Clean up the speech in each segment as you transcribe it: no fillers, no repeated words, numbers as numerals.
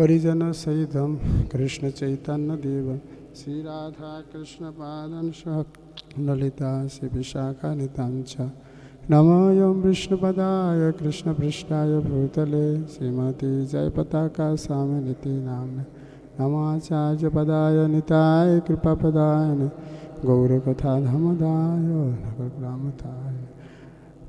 परिजन सहितं कृष्ण चैतन्य देव श्री राधा कृष्ण पादं सह ललिता श्री विशाखानितांच नमोऽयं विष्णुपदाय कृष्णपृष्ठाय भूतले श्रीमती जयपताका स्वामिनिति नाम्ने नमाचार्यपदाय निताय कृपापदाय गौरकथाधमदाय नगरग्रामताय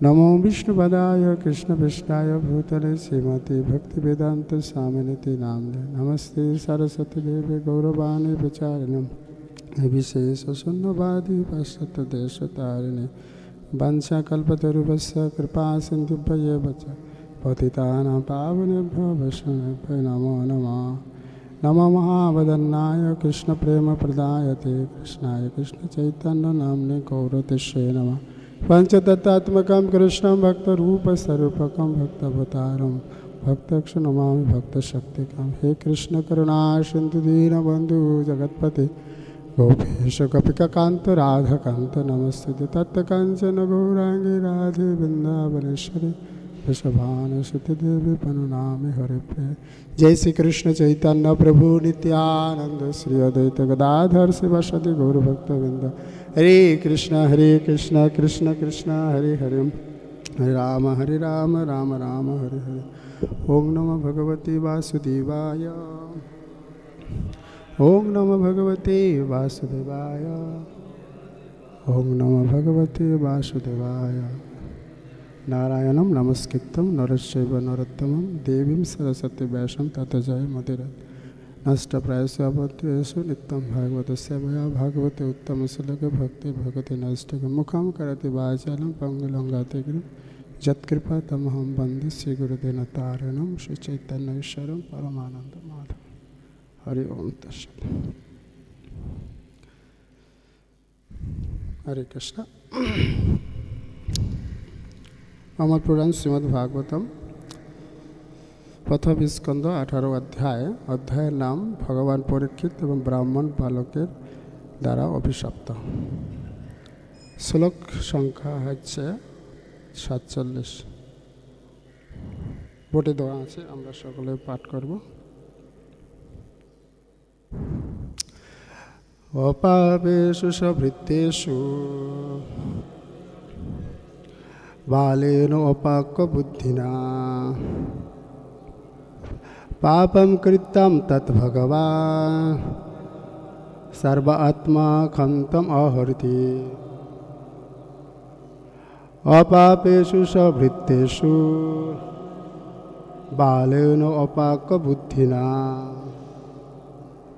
नमो विष्णुपदाय कृष्णपृष्ठाय भूतले श्रीमती भक्तिवेदांत स्वामिनिति नाम्ने नमस्ते सरस्वती देवे गौरवाणी प्रचारिणे विशेष शून्यवादी पाश्चात्यदेशतारिणे वंशाकल्पतरुभ्यश्च कृपा सिन्धुभ्येव च पतितानां पावनेभ्यो वैष्णवेभ्यो नमो नमः नमो महावदन्नाय कृष्णप्रेमप्रदायते कृष्णाय कृष्णचैतन्यनाम्ने गौरतेश्वे नमः पंचतत्त्वात्मकं कृष्णं भक्तरूपस्वरूपकं भक्तवतारं भक्तक्ष नमामि भक्तशक्तिकं हे कृष्ण करुणा सिन्धु दीनबन्धु जगत्पते गोपेश गोपिकान्त राधाकान्त नमस्ते तप्तकाञ्चन गौराङ्गी राधे वृन्दावनेश्वरी वृषभानुसुते देवी प्रणमामि हरिप्रिये जय श्री कृष्ण चैतन्य प्रभु नित्यानंद श्री अद्वैत गदाधर शिवासादि गौरभक्तवृंद हरे कृष्ण कृष्ण कृष्ण हरे हरे हरे राम राम राम हरे हरे ओम नमो भगवते वासुदेवाय ओम नमो भगवते वासुदेवाय ओम नमो भगवते वासुदेवाय नारायणं नमस्कृत्यं नरश्चैव नरोत्तमं देवीं सरस्वतीं व्यासं ततो जयमुदीरयेत् नष्टप्रायेषु अभद्रेषु नित्यं भागवतस्य सेवया भागवते उत्तमश्लोके भक्ति भगवते नैष्ठिकं मुखं करोति वाचालं पङ्गुलङ्घयते गिरिं यत्कृपातमहं वन्दे श्रीगुरुदेवतारिणं श्रीचैतन्येश्वरं परमानन्दमाधवं हरि ओम तत्सत् हरे कृष्ण अमर पुराण श्रीमद् भागवतम प्रथम स्कंद 18 अध्याय नाम भगवान परीक्षित एवं ब्राह्मण बालकेर द्वारा अभिशप्त श्लोक संख्या হচ্ছে 47 बोटे देওয়া আছে আমরা সকলে পাঠ করব অপাপেষু সভৃত্যেষু बालेन अपाकबुद्धिना पापं कृतं तत् भगवान् सर्व आत्मा खन्तम् आहरति अपापेषु सवृत्तेषु बालेन अपाकबुद्धिना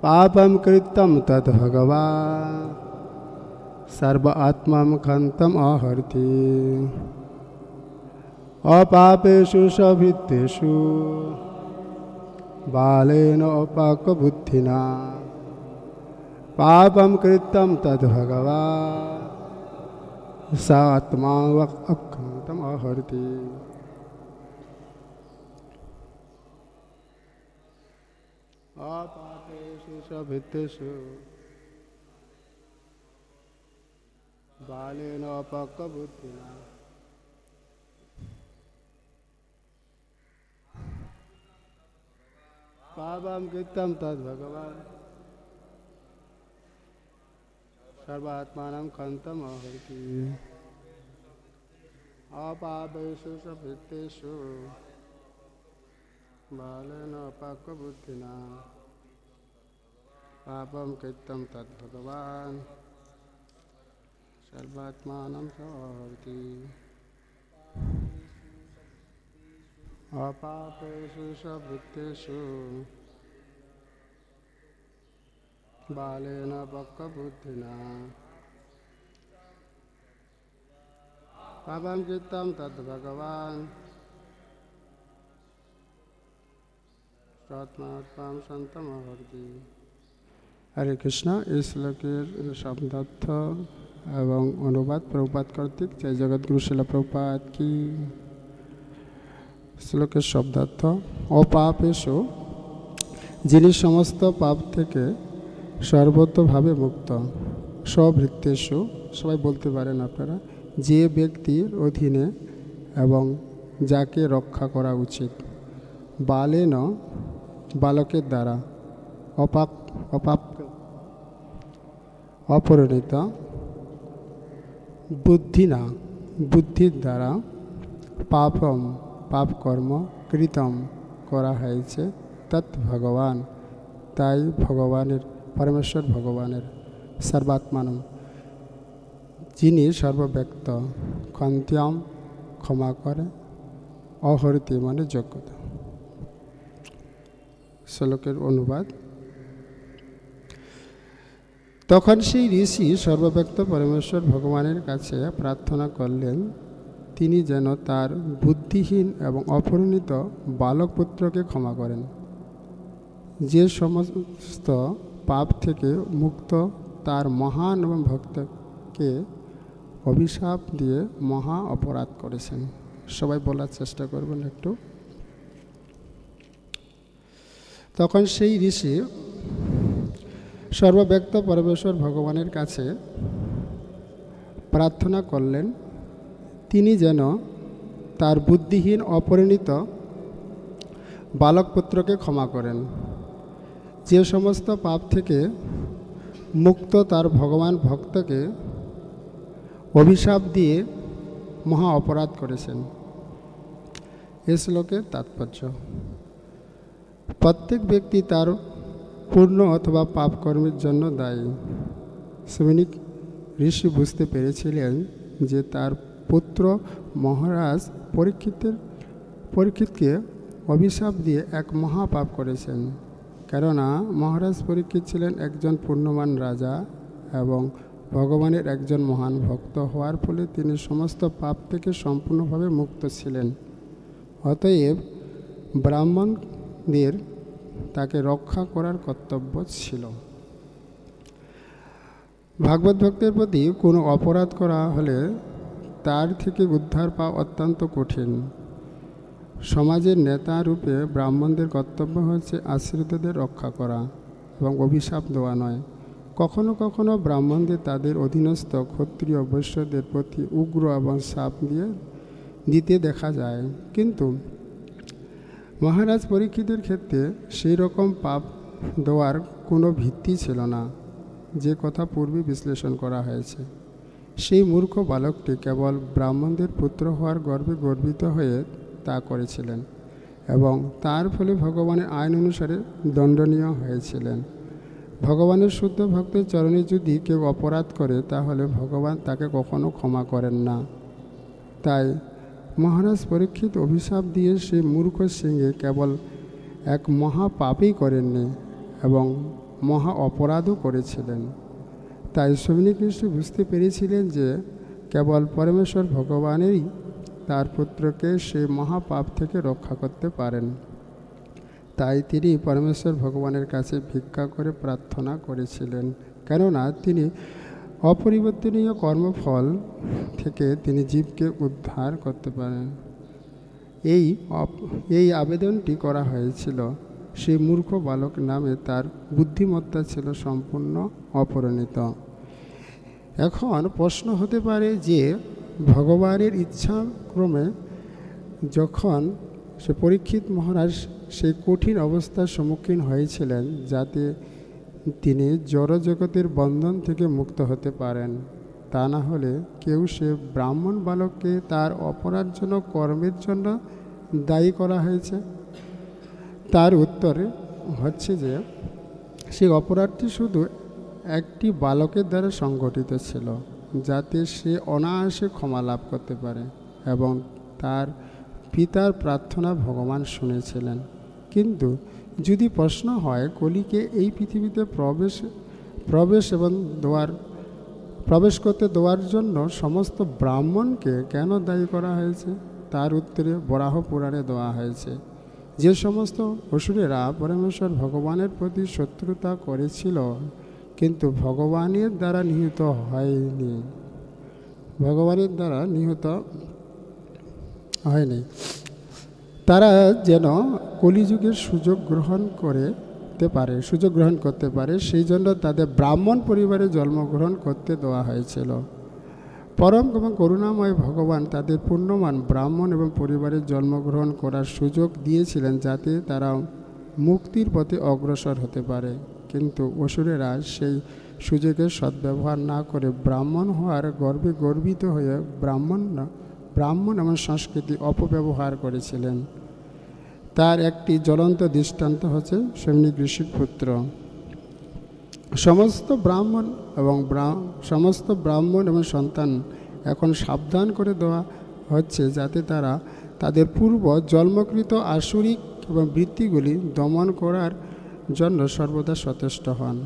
पापं कृतं तत् भगवान् सर्व आत्मा खन्तम् आहरति अपापेषु सवृत्तेषु बालेन अपाकबुद्धिना पापं कृतं तद् भगवान् स आत्मा अखन्तम् आहरति अपापेषु सवृत्तेषु बालेन अपाकबुद्धिना पापं कृतं तद् भगवान् सर्वात्मानं खन्तम् आहरति अपापेषु सवृत्तेषु बालेन अपाकबुद्धिना पापं कृतं तद् भगवान् सर्वात्मानं आहरति अपापेषु सवृत्तेषु बालेन अपाकबुद्धिना पापं कृतं तद् भगवान् सर्वात्मानं खन्तम् आहरति हरे कृष्ण इस श्लोकेर शब्दार्थ एवं अनुवाद प्रभुपाद कर्तृक जय जगद्गुरु शिल प्रभुपाद की श्लोकेर शब्दार्थ अपापेषु जिनि समस्त पाप थेके सर्वतोभावे मुक्त सवृत्तेषु सबाई बोलते पारेन आपनारा जे व्यक्तिर अधीने एवं जाके रक्षा करा उचित बालेन বালকের দ্বারা অপরিণত বুদ্ধির দ্বারা পাপ কর্ম কৃতম করা হয়েছে তৎ ভগবান, তাই পরমেশ্বর ভগবানের সর্বাত্মানম, যিনি সর্বব্যক্ত, ক্ষন্ত্যম ক্ষমা করে, অহরিতি মানে যোগ্যতা। শ্লোকের অনুবাদ। তখন সেই ঋষি সর্বব্যক্ত পরমেশ্বর ভগবানের কাছে প্রার্থনা করলেন, তিনি যেন তার বুদ্ধিহীন এবং অপরিণত বালক পুত্রকে ক্ষমা করেন, যে সমস্ত পাপ থেকে মুক্ত তার মহান এবং ভক্তকে অভিশাপ দিয়ে মহা অপরাধ করেছেন। সবাই বলার চেষ্টা করবেন একটু। তখন সেই ঋষি সর্বব্যক্ত পরমেশ্বর ভগবানের কাছে প্রার্থনা করলেন, তিনি যেন তার বুদ্ধিহীন অপরিণত বালক পুত্রকে ক্ষমা করেন, যে সমস্ত পাপ থেকে মুক্ত তার ভগবান ভক্তকে অভিশাপ দিয়ে মহা অপরাধ করেছেন। এই শ্লোকের তাৎপর্য: প্রত্যেক ব্যক্তি তার পূর্ণ অথবা পাপ কর্মের জন্য দায়ী। শৌনিক ঋষি বুঝতে পেরেছিলেন যে তার পুত্র মহারাজ পরীক্ষিতকে অভিশাপ দিয়ে এক মহাপাপ করেছেন। কেননা মহারাজ পরীক্ষিত ছিলেন একজন পূর্ণবান রাজা এবং ভগবানের একজন মহান ভক্ত হওয়ার ফলে তিনি সমস্ত পাপ থেকে সম্পূর্ণভাবে মুক্ত ছিলেন। অতএব ব্রাহ্মণদের তাকে রক্ষা করার কর্তব্য ছিল। ভাগবত ভক্তের প্রতি কোনো অপরাধ করা হলে তার থেকে উদ্ধার পাওয়া অত্যন্ত কঠিন। সমাজের নেতা রূপে ব্রাহ্মণদের কর্তব্য হচ্ছে আশ্রিতদের রক্ষা করা এবং অভিশাপ দেওয়া নয়। কখনো কখনো ব্রাহ্মণদের তাদের অধীনস্থ ক্ষত্রিয় বৈশ্যদের প্রতি উগ্র এবং শাপ দিতে দেখা যায়, কিন্তু মহারাজ পরীক্ষিতের ক্ষেত্রে সেই রকম পাপ দেওয়ার কোনো ভিত্তি ছিল না, যে কথা পূর্বে বিশ্লেষণ করা হয়েছে। সেই মূর্খ বালকটি কেবল ব্রাহ্মণদের পুত্র হওয়ার গর্বে গর্বিত হয়ে তা করেছিলেন এবং তার ফলে ভগবানের আইন অনুসারে দণ্ডনীয় হয়েছিলেন। ভগবানের শুদ্ধ ভক্তের চরণে যদি কেউ অপরাধ করে তাহলে ভগবান তাকে কখনো ক্ষমা করেন না। তাই মহারাজ পরীক্ষিত অভিশাপ দিয়ে সেই মূর্খ সিংহে কেবল এক মহা পাপই করেননি এবং মহা অপরাধও করেছিলেন। তাই শৌনিক ঋষি বুঝতে পেরেছিলেন যে কেবল পরমেশ্বর ভগবানেরই তার পুত্রকে সেই মহাপাপ থেকে রক্ষা করতে পারেন। তাই তিনি পরমেশ্বর ভগবানের কাছে ভিক্ষা করে প্রার্থনা করেছিলেন, কেননা তিনি অপরিবর্তনীয় কর্মফল থেকে তিনি জীবকে উদ্ধার করতে পারেন। এই আবেদনটি করা হয়েছিল। সেই মূর্খ বালক নামে তার বুদ্ধিমত্তা ছিল সম্পূর্ণ অপরিণত। এখন প্রশ্ন হতে পারে যে ভগবানের ইচ্ছাক্রমে যখন সে পরীক্ষিত মহারাজ সেই কঠিন অবস্থার সম্মুখীন হয়েছিলেন যাতে তিনি জড়জগতের বন্ধন থেকে মুক্ত হতে পারেন, তা না হলে কেউ সে ব্রাহ্মণ বালককে তার অপরাধজনক কর্মের জন্য দায়ী করা হয়েছে। তার উত্তরে হচ্ছে যে সেই অপরাধটি শুধু একটি বালকের দ্বারা সংগঠিত ছিল, যাতে সে অনায়াসে ক্ষমা লাভ করতে পারে এবং তার পিতার প্রার্থনা ভগবান শুনেছিলেন। কিন্তু যদি প্রশ্ন হয় কলিকে এই পৃথিবীতে প্রবেশ করতে দেওয়ার জন্য সমস্ত ব্রাহ্মণকে কেন দায়ী করা হয়েছে, তার উত্তরে বরাহ পুরাণে দেওয়া হয়েছে। যে সমস্ত অসুরেরা পরমেশ্বর ভগবানের প্রতি শত্রুতা করেছিল কিন্তু ভগবানের দ্বারা নিহত হয়নি, তারা যেন কলিযুগের সুযোগ গ্রহণ করতে পারে, সেই জন্য তাদের ব্রাহ্মণ পরিবারে জন্মগ্রহণ করতে দেওয়া হয়েছিল। পরম এবং করুণাময় ভগবান তাদের পুণ্যমান ব্রাহ্মণ এবং পরিবারে জন্মগ্রহণ করার সুযোগ দিয়েছিলেন, যাতে তারা মুক্তির পথে অগ্রসর হতে পারে। কিন্তু অসুরেরা সেই সুযোগের সদ্ব্যবহার না করে ব্রাহ্মণ হওয়ার গর্বে গর্বিত হয়ে ব্রাহ্মণ এবং সংস্কৃতি অপব্যবহার করেছিলেন। তার একটি জ্বলন্ত দৃষ্টান্ত হচ্ছে সৌনিক ঋষির পুত্র। সমস্ত ব্রাহ্মণ এবং সন্তান এখন সাবধান করে দেওয়া হচ্ছে যাতে তারা তাদের পূর্ব জন্মকৃত আসুরিক এবং বৃত্তিগুলি দমন করার জন্য সর্বদা সচেষ্ট হন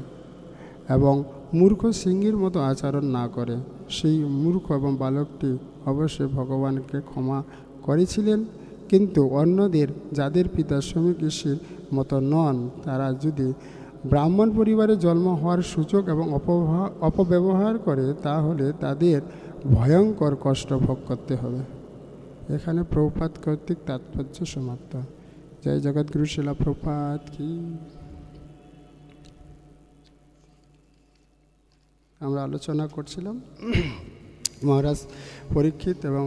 এবং মূর্খ সিংহের মতো আচরণ না করে। সেই মূর্খ এবং বালকটি অবশ্যই ভগবানকে ক্ষমা করেছিলেন, কিন্তু অন্যদের যাদের পিতা সৌমিক ঋষির মতো নন, তারা যদি ব্রাহ্মণ পরিবারে জন্ম হওয়ার সুযোগ এবং অপব্যবহার করে তাহলে তাদের ভয়ঙ্কর কষ্ট ভোগ করতে হবে। এখানে প্রভুপাদ কর্তৃক তাৎপর্য সমাপ্ত। জয় জগৎগুরু শিলা প্রভুপাদ কি। আমরা আলোচনা করছিলাম মহারাজ পরীক্ষিত এবং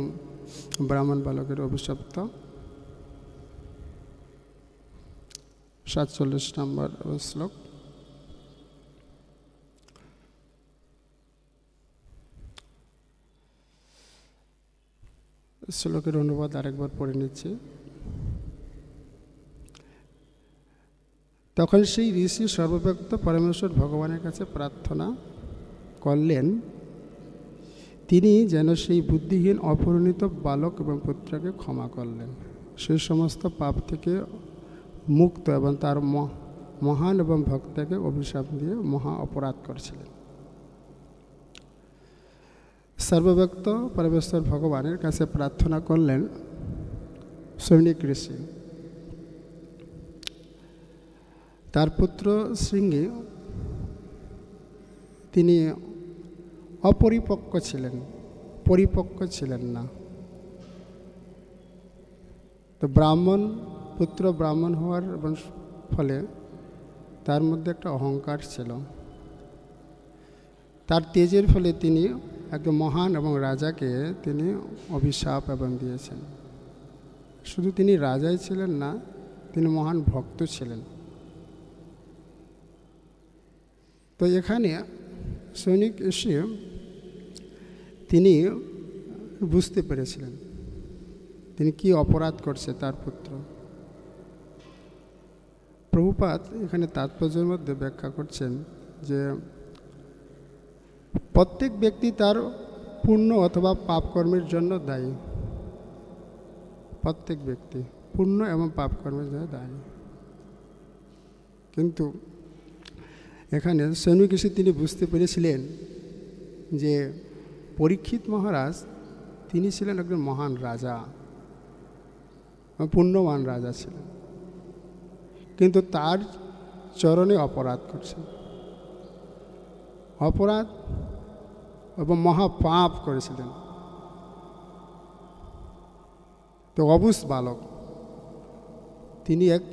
ব্রাহ্মণ বালকের অভিশপ্ত 47 নম্বর শ্লোক। শ্লোকের অনুবাদ আরেকবার পড়ে নিচ্ছি। তখন সেই ঋষি সর্বব্যাপ্ত পরমেশ্বর ভগবানের কাছে প্রার্থনা করলেন, তিনি যেন সেই বুদ্ধিহীন অপরিণত বালক এবং পুত্রকে ক্ষমা করলেন। সেই সমস্ত পাপ থেকে মুক্ত এবং তার মহান এবং ভক্তকে অভিশাপ দিয়ে মহা অপরাধ করেছিলেন। সর্বব্যাপ্ত পরমেশ্বর ভগবানের কাছে প্রার্থনা করলেন সৌনিক ঋষি। তার পুত্র শৃঙ্গি তিনি পরিপক্ক ছিলেন না। তো ব্রাহ্মণ হওয়ার ফলে তার মধ্যে একটা অহংকার ছিল। তার তেজের ফলে তিনি একজন মহান এবং রাজাকে তিনি অভিশাপ এবং দিয়েছেন। শুধু তিনি রাজাই ছিলেন না, তিনি মহান ভক্ত ছিলেন। তো এখানে সৌনিক ঋষি তিনি বুঝতে পেরেছিলেন তিনি কি অপরাধ করছে তার পুত্র। প্রভুপাদ এখানে তাৎপর্যের মধ্যে ব্যাখ্যা করছেন যে প্রত্যেক ব্যক্তি তার পুণ্য অথবা পাপ কর্মের জন্য দায়ী। প্রত্যেক ব্যক্তি পুণ্য এবং পাপ কর্মের জন্য দায়ী। কিন্তু এখানে সৌনিক ঋষি তিনি বুঝতে পেরেছিলেন যে পরীক্ষিত মহারাজ তিনি ছিলেন একজন মহান রাজা, পুণ্যবান রাজা ছিলেন, কিন্তু তার চরণে অপরাধ করছেন, অপরাধ এবং মহাপাপ করেছিলেন। তো অবুঝ বালক তিনি এক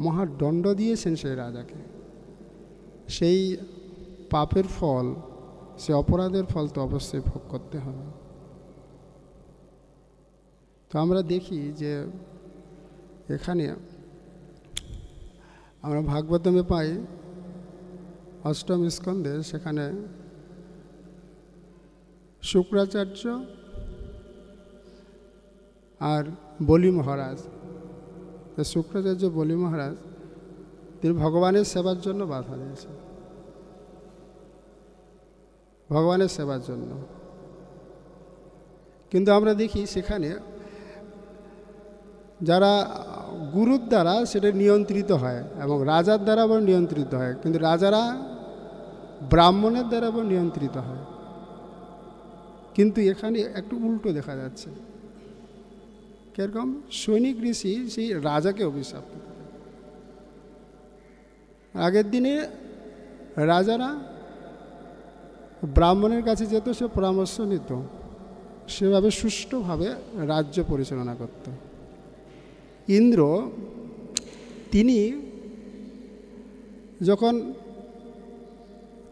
মহাদণ্ড দিয়েছেন সেই রাজাকে। সেই পাপের ফল, সে অপরাধের ফল তো অবশ্যই ভোগ করতে হবে। তো আমরা দেখি যে এখানে আমরা ভাগবতমে পাই 8ম স্কন্ধে, সেখানে শুক্রাচার্য আর বলি মহারাজ, শুক্রাচার্য বলি মহারাজ তিনি ভগবানের সেবার জন্য বাধা দিয়েছেন, ভগবানের সেবার জন্য। কিন্তু আমরা দেখি সেখানে যারা গুরুর দ্বারা সেটা নিয়ন্ত্রিত হয় এবং রাজার দ্বারা আবার নিয়ন্ত্রিত হয়, কিন্তু রাজারা ব্রাহ্মণের দ্বারা আবার নিয়ন্ত্রিত হয়। কিন্তু এখানে একটু উল্টো দেখা যাচ্ছে। কিরকম? সৌনিক ঋষি সেই রাজাকে অভিশাপ করতেন। আগের দিনে রাজারা ব্রাহ্মণের কাছে যেত, সে পরামর্শ নিত, সেভাবে সুষ্ঠুভাবে রাজ্য পরিচালনা করত। ইন্দ্র তিনি যখন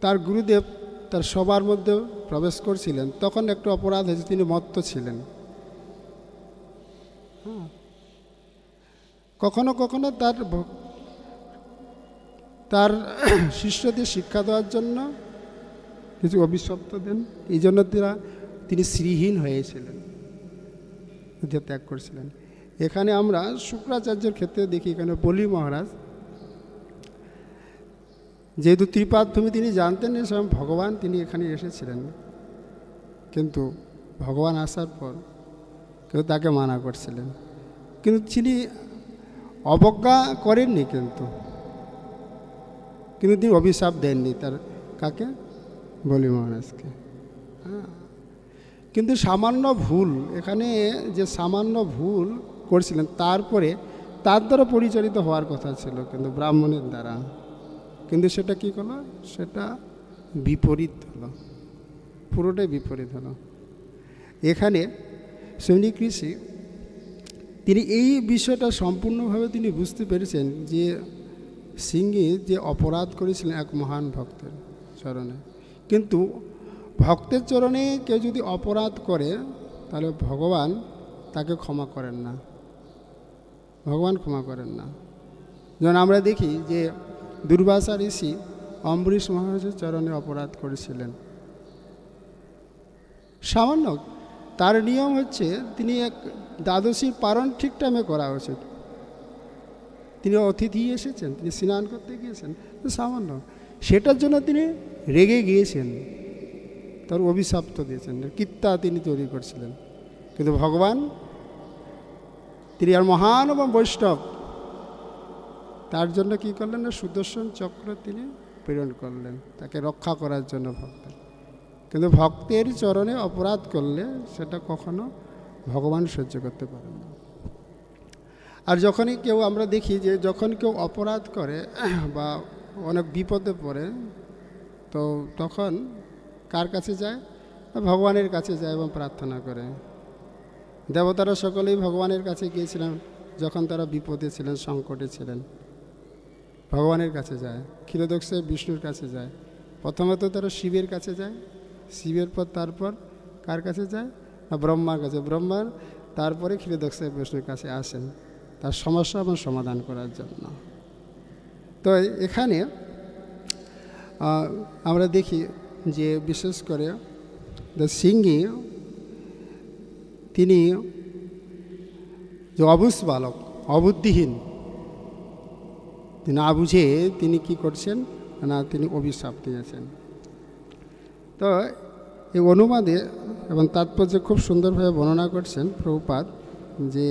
তার গুরুদেব তার সবার মধ্যে প্রবেশ করছিলেন তখন একটু অপরাধ হয়েছে, তিনি মত্ত ছিলেন। কখনো কখনো তার শিষ্যদের শিক্ষা দেওয়ার জন্য কিছু অভিশপ্ত দেন, এই জন্য তিনি শ্রীহীন হয়েছিলেন, ত্যাগ করেছিলেন। এখানে আমরা শুক্রাচার্যের ক্ষেত্রে দেখি, এখানে বলি মহারাজ যেহেতু ত্রিপাদভূমি তিনি জানতেন যে স্বয়ং ভগবান তিনি এখানে এসেছিলেন, কিন্তু ভগবান আসার পর কেউ তাকে মানা করছিলেন, কিন্তু তিনি অবজ্ঞা করেননি, কিন্তু তিনি অভিশাপ দেননি তার কাকে, বলি মহারাজকে। হ্যাঁ, কিন্তু সামান্য ভুল, এখানে যে সামান্য ভুল করছিলেন তারপরে তার দ্বারা পরিচালিত হওয়ার কথা ছিল, কিন্তু ব্রাহ্মণের দ্বারা, কিন্তু সেটা কি হলো, সেটা বিপরীত হলো, পুরোটাই বিপরীত হলো। এখানে সৈনিক ঋষি তিনি এই বিষয়টা সম্পূর্ণভাবে তিনি বুঝতে পেরেছেন যে সিংহী যে অপরাধ করেছিলেন এক মহান ভক্তের চরণে, কিন্তু ভক্তের চরণে কেউ যদি অপরাধ করে তাহলে ভগবান তাকে ক্ষমা করেন না, ভগবান ক্ষমা করেন না। যেমন আমরা দেখি যে দুর্বাসা ঋষি অম্বরীশ মহারাজের চরণে অপরাধ করেছিলেন সামান্য, তার নিয়ম হচ্ছে তিনি এক দ্বাদশীর পারণ ঠিক টাইমে করা উচিত, তিনি অতিথি এসেছেন, তিনি স্নান করতে গিয়েছেন সামান্য, সেটার জন্য তিনি রেগে গিয়েছেন, তার অভিশাপ্ত দিয়েছেন, কীর্তা তিনি তৈরি করছিলেন, কিন্তু ভগবান তিনি আর মহান এবং বৈষ্ণব, তার জন্য কি করলেন না, সুদর্শন চক্র তিনি প্রেরণ করলেন তাকে রক্ষা করার জন্য ভক্তের। কিন্তু ভক্তের চরণে অপরাধ করলে সেটা কখনো ভগবান সহ্য করতে পারেন না। আর যখনই কেউ আমরা দেখি যে যখন কেউ অপরাধ করে বা অনেক বিপদে পড়ে, তো তখন কার কাছে যায়, ভগবানের কাছে যায় এবং প্রার্থনা করে। দেবতারা সকলেই ভগবানের কাছে গিয়েছিলেন যখন তারা বিপদে ছিলেন, সংকটে ছিলেন, ভগবানের কাছে যায়। ক্ষীরোদক্ষে বিষ্ণুর কাছে যায়, প্রথমে তো তারা শিবের কাছে যায়, শিবের পর তারপর কার কাছে যায় না, ব্রহ্মার কাছে, ব্রহ্মার তারপরে ক্ষীরোদক্ষে বিষ্ণুর কাছে আসেন তার সমস্যা এবং সমাধান করার জন্য। তো এখানে আমরা দেখি যে বিশেষ করে সিংহী তিনি যে অবুঝ বালক, অবুদ্ধিহীন, না বুঝে তিনি কি করছেন না, তিনি অভিশাপ দিয়েছেন। তো এই অনুবাদে এবং তাৎপর্য খুব সুন্দরভাবে বর্ণনা করছেন প্রভুপাদ, যে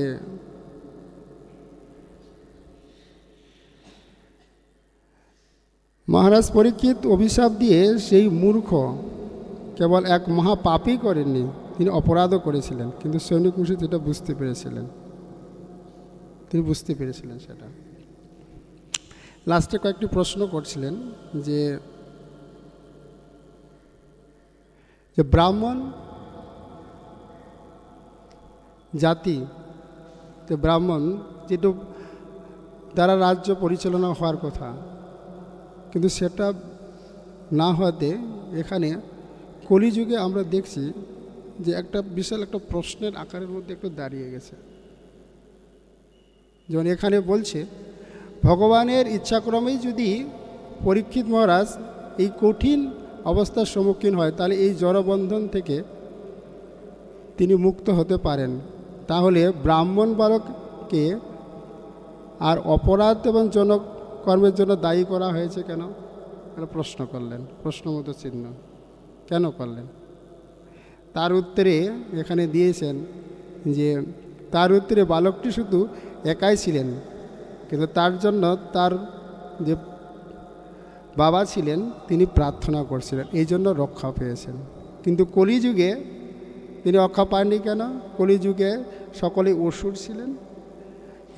মহারাজ পরীক্ষিত অভিশাপ দিয়ে সেই মূর্খ কেবল এক মহাপাপই করেননি, তিনি অপরাধও করেছিলেন, কিন্তু সৈনিক মুশিদ এটা বুঝতে পেরেছিলেন, তিনি বুঝতে পেরেছিলেন সেটা। লাস্টে কয়েকটি প্রশ্ন করছিলেন যে ব্রাহ্মণ জাতি, তো ব্রাহ্মণ যেটু দ্বারা রাজ্য পরিচালনা হওয়ার কথা, কিন্তু সেটা না হওয়াতে এখানে কলিযুগে আমরা দেখছি যে একটা বিশাল একটা প্রশ্নের আকারের মধ্যে একটু দাঁড়িয়ে গেছে। যেমন এখানে বলছে ভগবানের ইচ্ছাক্রমেই যদি পরীক্ষিত মহারাজ এই কঠিন অবস্থার সম্মুখীন হয়, তাহলে এই জড়বন্ধন থেকে তিনি মুক্ত হতে পারেন, তাহলে ব্রাহ্মণ বালককে আর অপরাধ এবং জনকর্মের জন্য দায়ী করা হয়েছে কেন, প্রশ্ন করলেন, প্রশ্নবোধক চিহ্ন কেন করলেন। তার উত্তরে এখানে দিয়েছেন যে তার উত্তরে বালকটি শুধু একাই ছিলেন, কিন্তু তার জন্য তার যে বাবা ছিলেন তিনি প্রার্থনা করছিলেন, এই জন্য রক্ষা পেয়েছেন। কিন্তু কলিযুগে তিনি রক্ষা পাননি কেন, কলিযুগে সকলেই অসুর ছিলেন,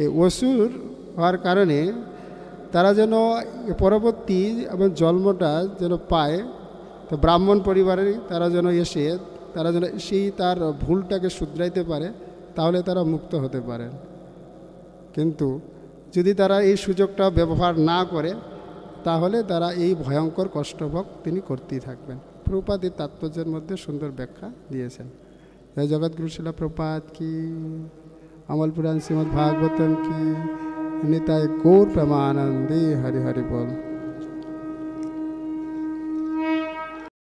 এই অসুর হওয়ার কারণে তারা যেন পরবর্তী এবং জন্মটা যেন পায়, তো ব্রাহ্মণ পরিবারের তারা যেন এসে তারা যেন সেই তার ভুলটাকে শুধরাইতে পারে, তাহলে তারা মুক্ত হতে পারে। কিন্তু যদি তারা এই সুযোগটা ব্যবহার না করে, তাহলে তারা এই ভয়ঙ্কর কষ্টভোগ তিনি করতেই থাকবেন। প্রভুপাদ এই তাৎপর্যের মধ্যে সুন্দর ব্যাখ্যা দিয়েছেন। জয় জগৎগুরু শিলা প্রভুপাদ কি, অমল পুরাণ শ্রীমদ্ ভাগবতম কি, निताय गौर प्रेमानंदे हरि हरि बोल।